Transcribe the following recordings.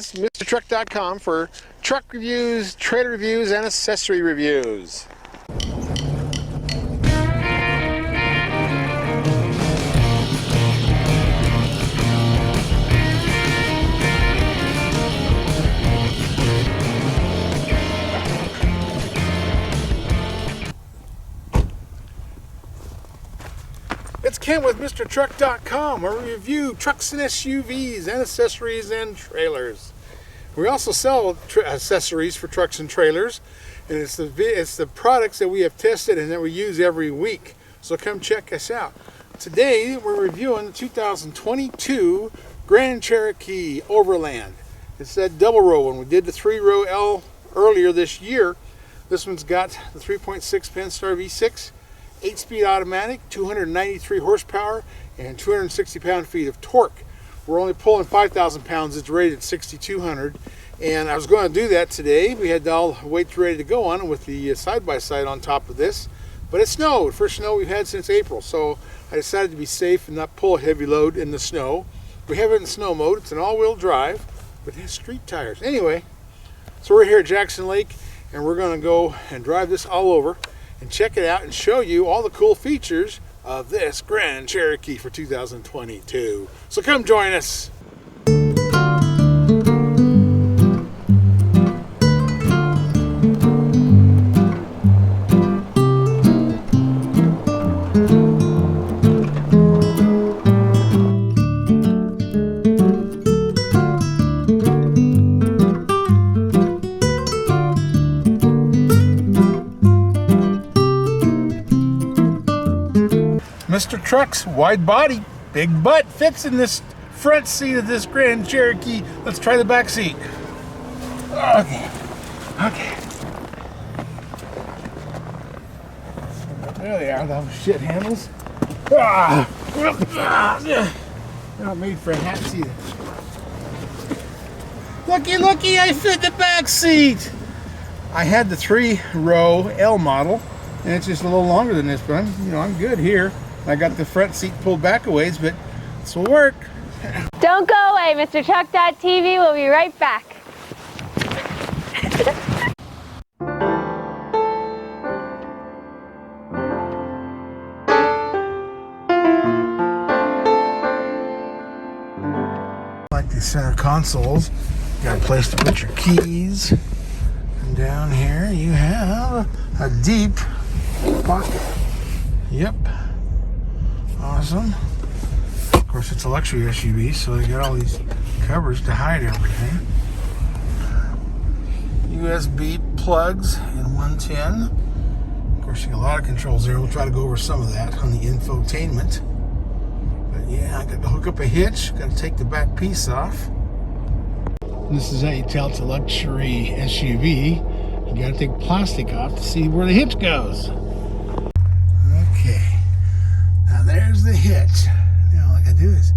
This is MrTruck.com for truck reviews, trailer reviews, and accessory reviews. It's Ken with MrTruck.com, where we review trucks and SUVs and accessories and trailers. We also sell accessories for trucks and trailers, and it's the products that we have tested and that we use every week. So come check us out. Today we're reviewing the 2022 Grand Cherokee Overland. It's that double row one. We did the 3-row L earlier this year. This one's got the 3.6 Pentastar V6. 8-speed automatic, 293 horsepower, and 260 pound-feet of torque. We're only pulling 5,000 pounds. It's rated at 6,200, and I was going to do that today. We had all the weights ready to go on with the side-by-side on top of this, but it snowed. First snow we've had since April, so I decided to be safe and not pull a heavy load in the snow. We have it in snow mode. It's an all-wheel drive, but it has street tires. Anyway, so we're here at Jackson Lake, and we're going to go and drive this all over and check it out and show you all the cool features of this Grand Cherokee for 2022. So come join us. Mr. Truck's wide body, big butt fits in this front seat of this Grand Cherokee. Let's try the back seat. Okay. There they are, those shit handles. They're not made for a hat seat. Looky, I fit the back seat. I had the 3-row L model, and it's just a little longer than this, but I'm good here. I got the front seat pulled back a ways, but this will work. Don't go away, MrTruck.tv. We'll be right back. Like these center consoles, you got a place to put your keys. And down here you have a deep pocket. Yep. Awesome. Of course, it's a luxury SUV, so they got all these covers to hide everything. USB plugs in 110. Of course, you got a lot of controls there. We'll try to go over some of that on the infotainment. But yeah, I got to hook up a hitch. Got to take the back piece off. And this is how you tell it's a luxury SUV. You got to take plastic off to see where the hitch goes. Okay. Now there's the hitch. Now all I gotta do is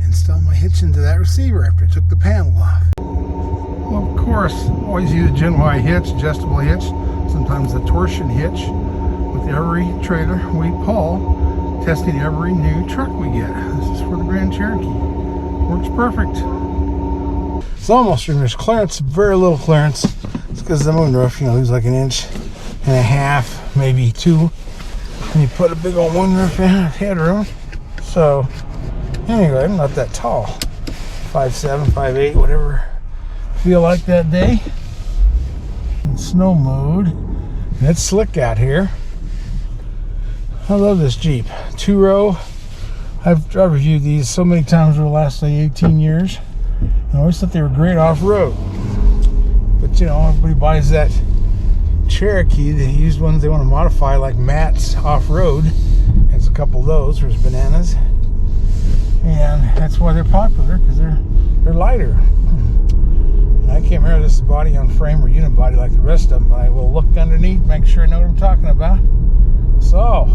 install my hitch into that receiver after I took the panel off. Well, of course, always use a Gen Y hitch, adjustable hitch, sometimes the torsion hitch with every trailer we pull, testing every new truck we get. This is for the Grand Cherokee. Works perfect. It's almost there's clearance, very little clearance. It's because the moonroof, lose like 1.5 inches, maybe 2. And you put a big old moonroof in, headroom. So, anyway, I'm not that tall. 5'7", 5'8", whatever I feel like that day. In snow mode. And it's slick out here. I love this Jeep. 2-row. I've reviewed these so many times over the last 18 years. I always thought they were great off-road. But, everybody buys that Cherokee. They use ones they want to modify, like Matt's off-road. There's a couple of those. There's Bananas, and that's why they're popular, because they're lighter. And I can't remember if this is body on frame or unibody like the rest of them, but I will look underneath, make sure I know what I'm talking about. So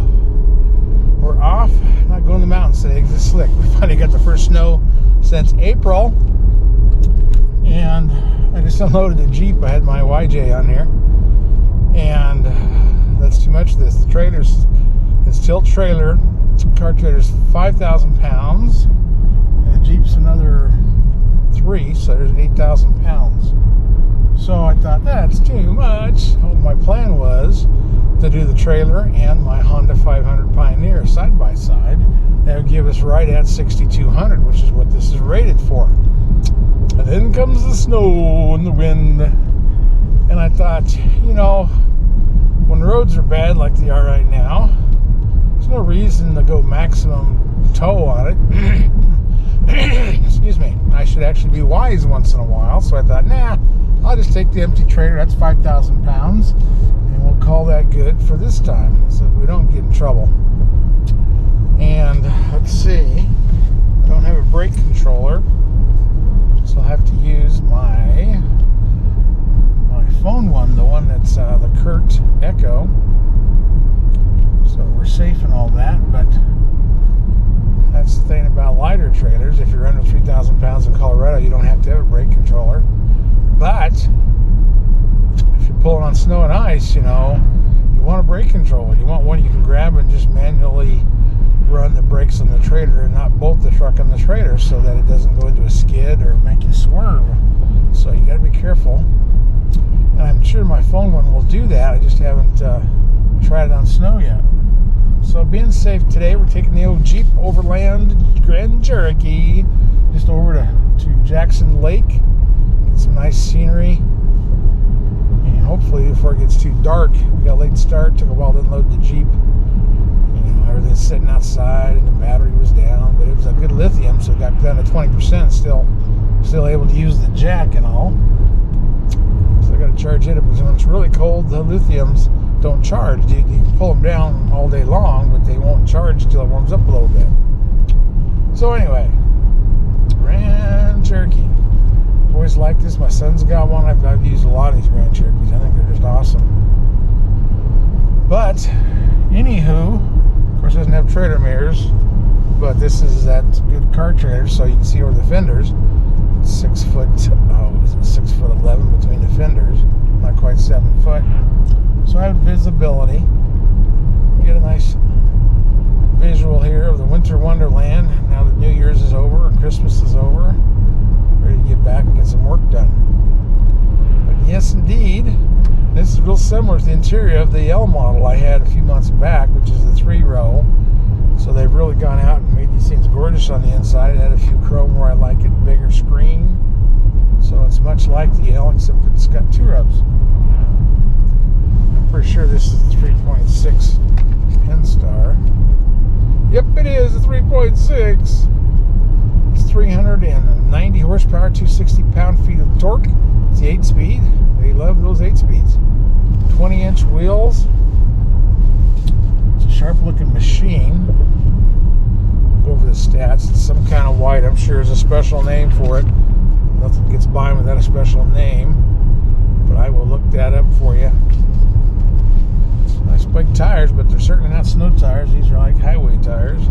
we're off. Not going to the mountains today because it's slick. We finally got the first snow since April, and I just unloaded the Jeep. I had my YJ on here. And that's too much of this. The trailer's, this tilt trailer, car trailer's 5,000 pounds. And the Jeep's another 3, so there's 8,000 pounds. So I thought, that's too much. My plan was to do the trailer and my Honda 500 Pioneer side by side. That would give us right at 6,200, which is what this is rated for. And then comes the snow and the wind. And I thought, when roads are bad like they are right now, there's no reason to go maximum tow on it. Excuse me. I should actually be wise once in a while. So I thought, I'll just take the empty trailer. That's 5,000 pounds. And we'll call that good for this time so we don't get in trouble. And let's see. I don't have a brake controller. So I'll have to use my phone one, the one that's the Kurt Echo. So we're safe and all that, but that's the thing about lighter trailers. If you're under 3,000 pounds in Colorado, you don't have to have a brake controller. But if you're pulling on snow and ice, you want a brake controller. You want one you can grab and just manually run the brakes on the trailer and not bolt the truck on the trailer so that it doesn't go into a skid or make you swerve. So you got to be careful. And I'm sure my phone one will do that. I just haven't tried it on snow yet. So being safe today, we're taking the old Jeep Overland Grand Cherokee just over to Jackson Lake. Get some nice scenery. And hopefully before it gets too dark, we got a late start. Took a while to unload the Jeep. Everything's sitting outside and the battery was down. But it was a good lithium, so it got down to 20%. Still able to use the jack and all. So I got to charge it up because when it's really cold, the lithiums don't charge. You can pull them down all day long, but they won't charge until it warms up a little bit. So anyway, Grand Cherokee. Always liked this. My son's got one. I've used a lot of these Grand Cherokees. I think they're just awesome. But anywho, of course, it doesn't have trailer mirrors, but this is that good car trailer, so you can see over the fenders. It's 6 foot. 6'11" between the fenders, not quite 7 foot. So I have visibility. Get a nice visual here of the winter wonderland. Now that New Year's is over and Christmas is over, ready to get back and get some work done. But yes, indeed, this is real similar to the interior of the L model I had a few months back, which is the 3-row. So they've really gone out and made these things gorgeous on the inside. Add a few chrome where I like it, bigger screen. So it's much like the L, except it's got 2 rows. I'm pretty sure this is the 3.6 Penstar. Yep, it is a 3.6. It's 390 horsepower, 260 pound-feet of torque. It's the 8-speed. They love those 8-speeds. 20-inch wheels. It's a sharp-looking machine. Go over the stats. It's some kind of white. I'm sure there's a special name for it. Nothing gets by without a special name, but I will look that up for you. Nice big tires, but they're certainly not snow tires. These are like highway tires.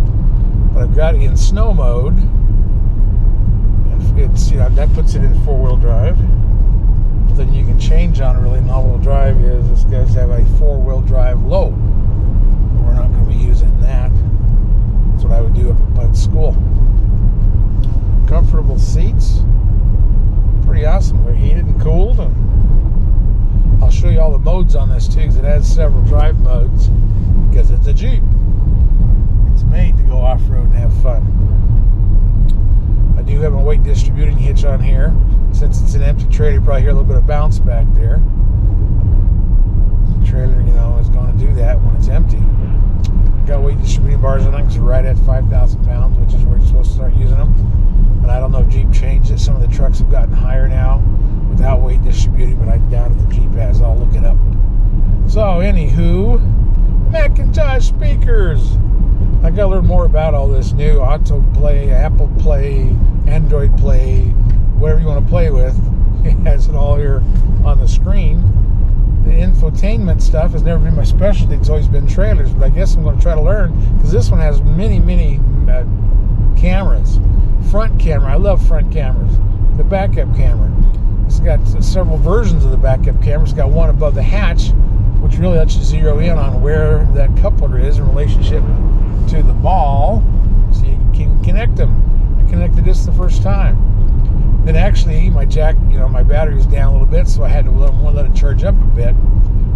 But I've got it in snow mode, and it's that puts it in 4-wheel drive. Then you can change on really in all-wheel drive is this guy's have a 4-wheel drive low. But we're not going to be using that. That's what I would do up at Bud School. Comfortable seats. Pretty awesome. They're heated and cooled, and I'll show you all the modes on this too, because it has several drive modes because it's a Jeep. It's made to go off-road and have fun. I do have a weight distributing hitch on here. Since it's an empty trailer, you probably hear a little bit of bounce back there. The trailer, is going to do that when it's empty. Got weight distributing bars on them because they're right at 5,000 pounds, which is where you're supposed to start using them. And I don't know if Jeep changed it. Some of the trucks have gotten higher now without weight distributing, but I doubt if the Jeep has. I'll look it up. So, anywho, Macintosh speakers. I got to learn more about all this new Autoplay, Apple Play, Android Play, whatever you want to play with. It has it all here on the screen. The infotainment stuff has never been my specialty. It's always been trailers, but I guess I'm going to try to learn because this one has many cameras. Front camera. I love front cameras. The backup camera. It's got several versions of the backup camera. It's got one above the hatch, which really lets you zero in on where that coupler is in relationship to the ball, so you can connect them. I connected this the first time. Then actually, my jack, my battery was down a little bit, so I had to let it charge up a bit.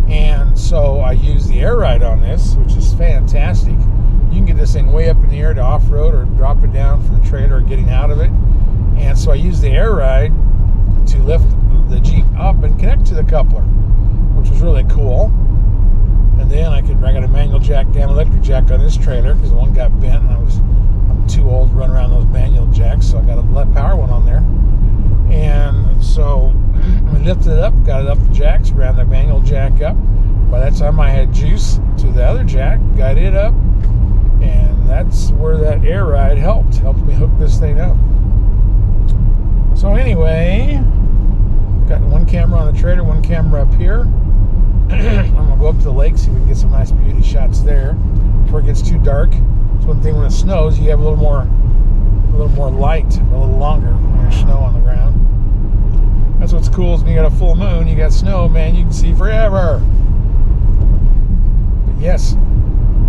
And so I used the air ride on this, which is fantastic. You can get this thing way up in the air to off-road or drop it down from the trailer or getting out of it. And so I used the air ride to lift the Jeep up and connect to the coupler, which was really cool. And then I got a manual jack down, electric jack on this trailer because the one got bent and I'm too old to run around those manual jacks, so I got a power one on there. And so we lifted it up, got it up the jacks, ran the manual jack up. By that time I had juice to the other jack, got it up, and that's where that air ride helped me hook this thing up. So anyway, got one camera on the trailer, one camera up here. I'm gonna go up to the lake, see if we can get some nice beauty shots there before it gets too dark. It's one thing when it snows, you have a little more light, a little longer when there's snow on the ground. That's what's cool is when you got a full moon, you got snow, man, you can see forever. But yes,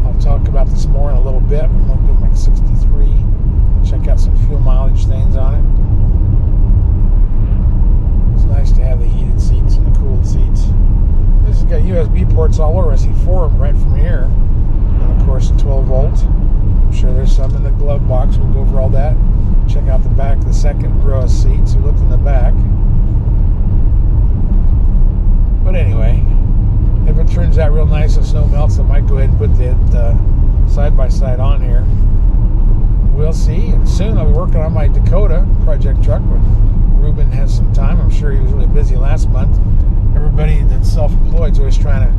I'll talk about this more in a little bit. I'm going to do like 63, check out some fuel mileage things on it. It's nice to have the heated seats and the cooled seats. This has got USB ports all over. I see 4 of them right from here. And of course, 12 volt. I'm sure there's some in the glove box. We'll go over all that. Check out the back of the second row of seats. We looked in the back. But anyway, if it turns out real nice and snow melts, I might go ahead and put the side-by-side on here. We'll see. And soon I'll be working on my Dakota project truck when Ruben has some time. I'm sure he was really busy last month. Everybody that's self-employed is always trying to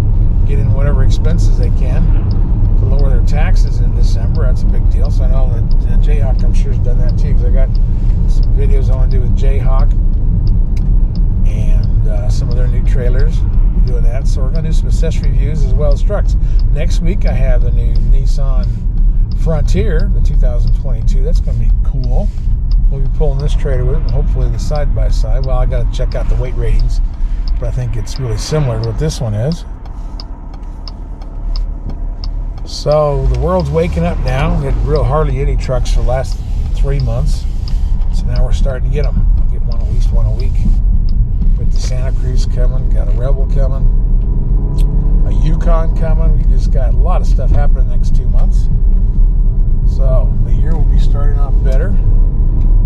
get in whatever expenses they can to lower their taxes in December. That's a big deal. So I know that Jayhawk, I'm sure, has done that too, because I got some videos I want to do with Jayhawk and some of their new trailers. We're doing that. So we're going to do some accessory reviews as well as trucks. Next week I have the new Nissan Frontier, the 2022. That's going to be cool. We'll be pulling this trailer with it, and hopefully the side-by-side. Well, I got to check out the weight ratings, but I think it's really similar to what this one is. So the world's waking up now. We had hardly any trucks for the last 3 months. So now we're starting to get them. Get at least one a week. With the Santa Cruz coming, got a Rebel coming, a Yukon coming. We just got a lot of stuff happening the next 2 months. So the year will be starting off better.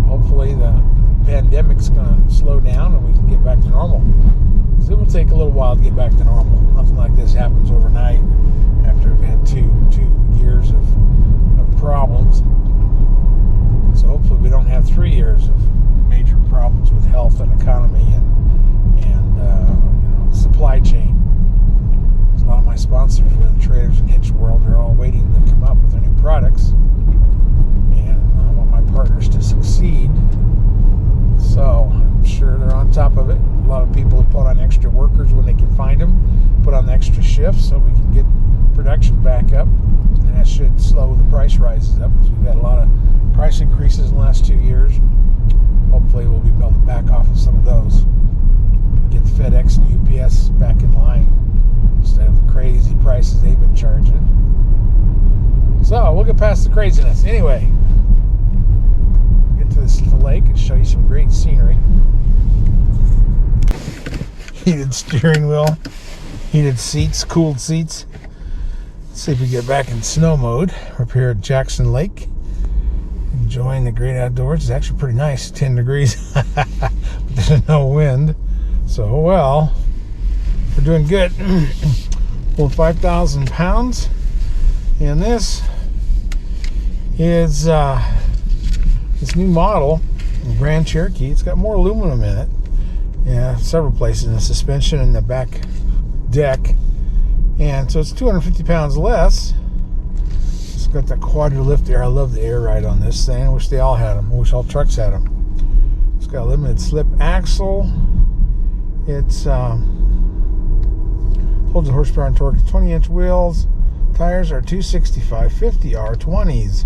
Hopefully the pandemic's going to slow down and we can get back to normal. Because it will take a little while to get back to normal. Nothing like this happens overnight after we've had two years of problems. So hopefully we don't have 3 years of major problems with health and economy and supply chain. A lot of my sponsors with the traders and hitch world are all waiting to come up with their new products, and I want my partners to succeed. So I'm sure they're on top of it. A lot of people have put on extra workers when they can find them, put on extra shifts so we can get production back up, and that should slow the price rises up because we've had a lot of price increases in the last 2 years. Hopefully we'll be able to back off of some of those and get FedEx and UPS back in line instead of the crazy prices they've been charging. So we'll get past the craziness. Anyway, get to the lake and show you some great scenery. Heated steering wheel, heated seats, cooled seats. Let's see if we get back in snow mode. We're up here at Jackson Lake, enjoying the great outdoors. It's actually pretty nice, 10 degrees. But there's no wind. So, well, we're doing good. Well, 5,000 pounds. And this is this new model, the Grand Cherokee. It's got more aluminum in it. Yeah, several places in the suspension and the back deck. And so it's 250 pounds less. It's got that quadra-lift air. I love the air ride on this thing. I wish they all had them. I wish all trucks had them. It's got a limited slip axle. It's holds the horsepower and torque. 20-inch wheels. Tires are 265 50 R20s.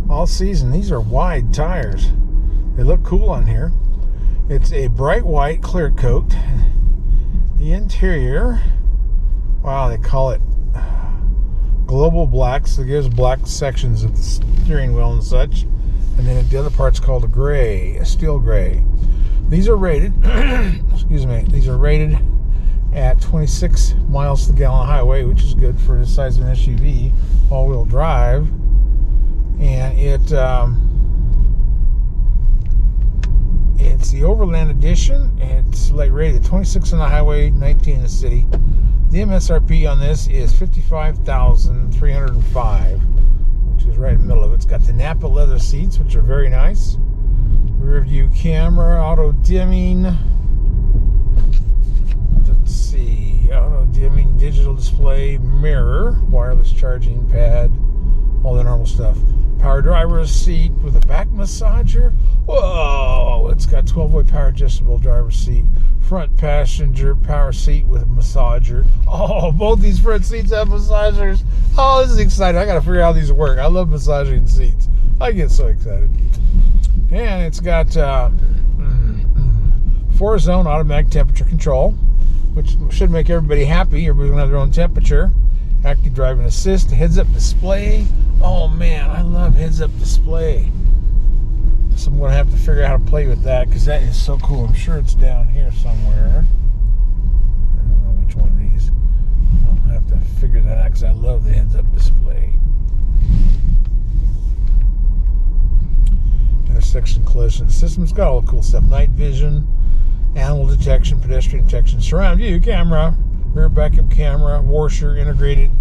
All season. These are wide tires. They look cool on here. It's a bright white clear coat. The interior, wow, they call it global black, so it gives black sections of the steering wheel and such. And then the other part's called a gray, a steel gray. These are rated, excuse me, these are rated at 26 miles to the gallon highway, which is good for the size of an SUV, all-wheel drive. And it's the Overland Edition. It's like rated 26 on the highway, 19 in the city. The MSRP on this is $55,305, which is right in the middle of it. It's got the Napa leather seats, which are very nice. Rear view camera, auto dimming. Let's see, auto dimming, digital display, mirror, wireless charging pad, all the normal stuff. Power driver's seat with a back massager. Whoa! It's got 12-way power adjustable driver's seat. Front passenger power seat with a massager. Oh, both these front seats have massagers. Oh, this is exciting. I got to figure out how these work. I love massaging seats. I get so excited. And it's got 4-zone automatic temperature control, which should make everybody happy. Everybody's going to have their own temperature. Active driving assist, heads-up display. Oh man, I love heads-up display. So I'm going to have to figure out how to play with that because that is so cool. I'm sure it's down here somewhere. I don't know which one of these. I'll have to figure that out because I love the heads-up display. Intersection collision system. It's got all the cool stuff. Night vision, animal detection, pedestrian detection, surround view camera, rear backup camera, washer, integrated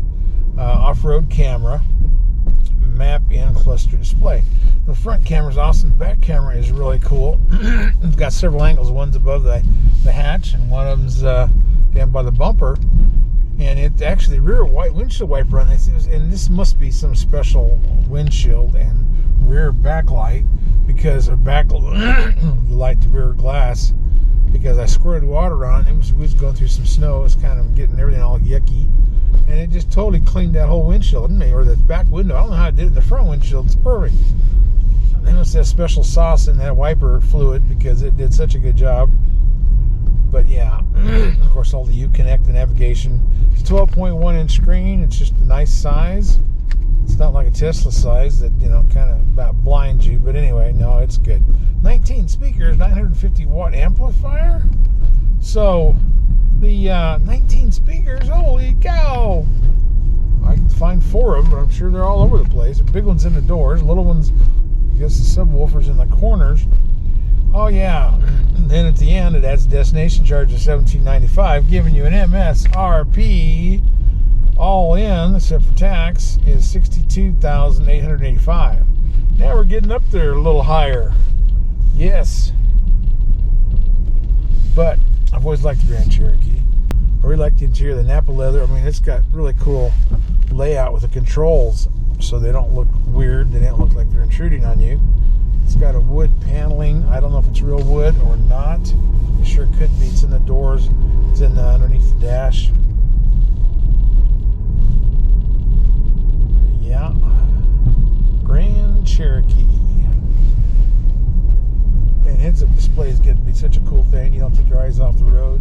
off-road camera, map and cluster display. The front camera is awesome. The back camera is really cool. It's got several angles. One's above the hatch, and one of them's down by the bumper. And it actually rear windshield wiper on this. And this must be some special windshield and rear backlight because light the rear glass. Because I squirted water on it. We was going through some snow. It was kind of getting everything all yucky. And it just totally cleaned that whole windshield, didn't it? Or that back window. I don't know how it did it. The front windshield, it's perfect. They must have special sauce in that wiper fluid because it did such a good job. But yeah, of course, all the Uconnect, the navigation. It's a 12.1 inch screen. It's just a nice size. It's not like a Tesla size that, kind of about blinds you. But anyway, no, it's good. 19 speakers, 950 watt amplifier. So the 19 speakers, holy cow. I can find 4 of them, but I'm sure they're all over the place. The big ones in the doors, little ones, I guess the subwoofers in the corners. Oh yeah. And then at the end, it adds a destination charge of $17.95, giving you an MSRP all in, except for tax, is $62,885. Now we're getting up there a little higher. Yes. But I've always liked the Grand Cherokee. I really like the interior, the Napa leather. I mean, it's got really cool layout with the controls so they don't look weird. They don't look like they're intruding on you. It's got a wood paneling. I don't know if it's real wood or not. It sure could be. It's in the doors. It's in underneath the dash. Yeah. Grand Cherokee. And heads-up display is getting to be such a cool thing. You don't take your eyes off the road.